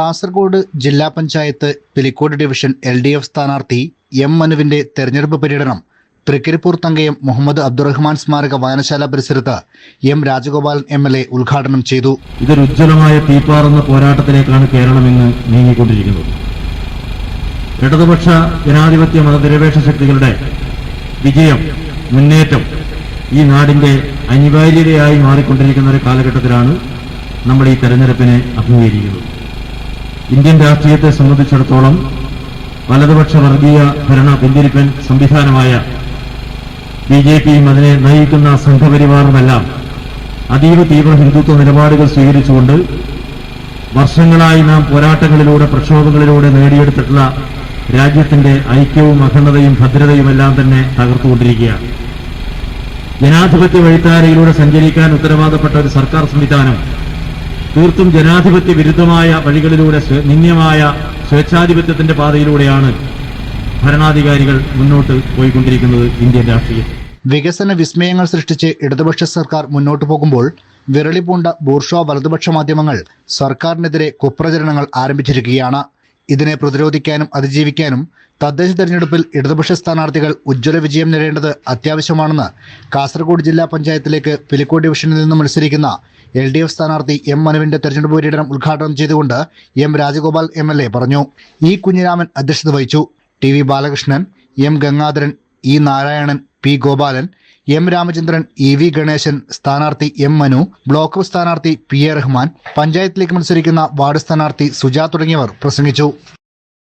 കാസർഗോഡ് ജില്ലാ panchayat Pilicode division LDF സ്ഥാനാർത്ഥി M മനുവിന്റെ തെരഞ്ഞെടുപ്പ് പര്യടനം തൃക്കരിപ്പൂർ തങ്കയം മുഹമ്മദ് അബ്ദുറഹ്മാൻ സ്മാരക വായനശാല പരിസരത്ത് M രാജഗോപാലൻ MLA ഉദ്ഘാടനം ചെയ്തു. ഇതൊരു ഉജ്ജ്വലമായ തീപ്പാറുന്ന പോരാട്ടത്തിലേക്കാണ് കേരളം ഇന്ന് നീങ്ങിക്കൊണ്ടിരിക്കുന്നത്. ഇടതുപക്ഷ ജനാധിപത്യ മതനിരപേക്ഷ ശക്തികളുടെ വിജയം, മുന്നേറ്റം ഈ നാടിന്റെ അനിവാര്യതയായി മാറിക്കൊണ്ടിരിക്കുന്ന ഒരു കാലഘട്ടത്തിലാണ് നമ്മൾ ഈ തെരഞ്ഞെടുപ്പിനെ അഭിമുഖീകരിക്കുന്നത്. ഇന്ത്യൻ രാഷ്ട്രീയത്തെ സംബന്ധിച്ചിടത്തോളം വലതുപക്ഷ വർഗീയ ഭരണ പിന്തിരിപ്പൻ സംവിധാനമായ BJPയും അതിനെ നയിക്കുന്ന സംഘപരിവാറുമെല്ലാം അതീവ തീവ്ര ഹിന്ദുത്വ നിലപാടുകൾ സ്വീകരിച്ചുകൊണ്ട് വർഷങ്ങളായി നാം പോരാട്ടങ്ങളിലൂടെ, പ്രക്ഷോഭങ്ങളിലൂടെ നേടിയെടുത്തിട്ടുള്ള രാജ്യത്തിന്റെ ഐക്യവും അഖണ്ഡതയും ഭദ്രതയുമെല്ലാം തന്നെ തകർത്തുകൊണ്ടിരിക്കുകയാണ്. ജനാധിപത്യ വഴിത്താരയിലൂടെ സഞ്ചരിക്കാൻ ഉത്തരവാദപ്പെട്ട ഒരു സർക്കാർ സംവിധാനം തീർത്തും ജനാധിപത്യ വിരുദ്ധമായ വഴികളിലൂടെ, നിന്ദ്യമായ സ്വേച്ഛാധിപത്യത്തിന്റെ പാതയിലൂടെയാണ് ഭരണാധികാരികൾ മുന്നോട്ട് പോയിക്കൊണ്ടിരിക്കുന്നത്. ഇന്ത്യൻ രാഷ്ട്രീയം വികസന വിസ്മയങ്ങൾ സൃഷ്ടിച്ച് ഇടതുപക്ഷ സർക്കാർ മുന്നോട്ടു പോകുമ്പോൾ വിരളിപൂണ്ട ബൂർഷ്വാ വലതുപക്ഷ മാധ്യമങ്ങൾ സർക്കാരിനെതിരെ കുപ്രചരണങ്ങൾ ആരംഭിച്ചിരിക്കുകയാണ്. ഇതിനെ പ്രതിരോധിക്കാനും അതിജീവിക്കാനും തദ്ദേശ തെരഞ്ഞെടുപ്പിൽ ഇടതുപക്ഷ സ്ഥാനാർത്ഥികൾ ഉജ്ജ്വല വിജയം നേടേണ്ടത് അത്യാവശ്യമാണെന്ന് കാസർഗോഡ് ജില്ലാ പഞ്ചായത്തിലേക്ക് പിലിക്കോട് ഡിവിഷനിൽ നിന്ന് മത്സരിക്കുന്ന LDF സ്ഥാനാർത്ഥി M മനുവിന്റെ തെരഞ്ഞെടുപ്പ് പര്യടനം ഉദ്ഘാടനം ചെയ്തുകൊണ്ട് M രാജഗോപാൽ MLA പറഞ്ഞു. E കുഞ്ഞിരാമൻ അധ്യക്ഷത വഹിച്ചു. TV Balakrishnan, M Gangadharan, E Narayanan, P Gopalan, M Ramachandran, EV Ganesan, സ്ഥാനാർത്ഥി M മനു, ബ്ലോക്ക് സ്ഥാനാർത്ഥി PA റഹ്മാൻ, പഞ്ചായത്തിലേക്ക് മത്സരിക്കുന്ന വാർഡ് സ്ഥാനാർത്ഥി സുജ തുടങ്ങിയവർ പ്രസംഗിച്ചു.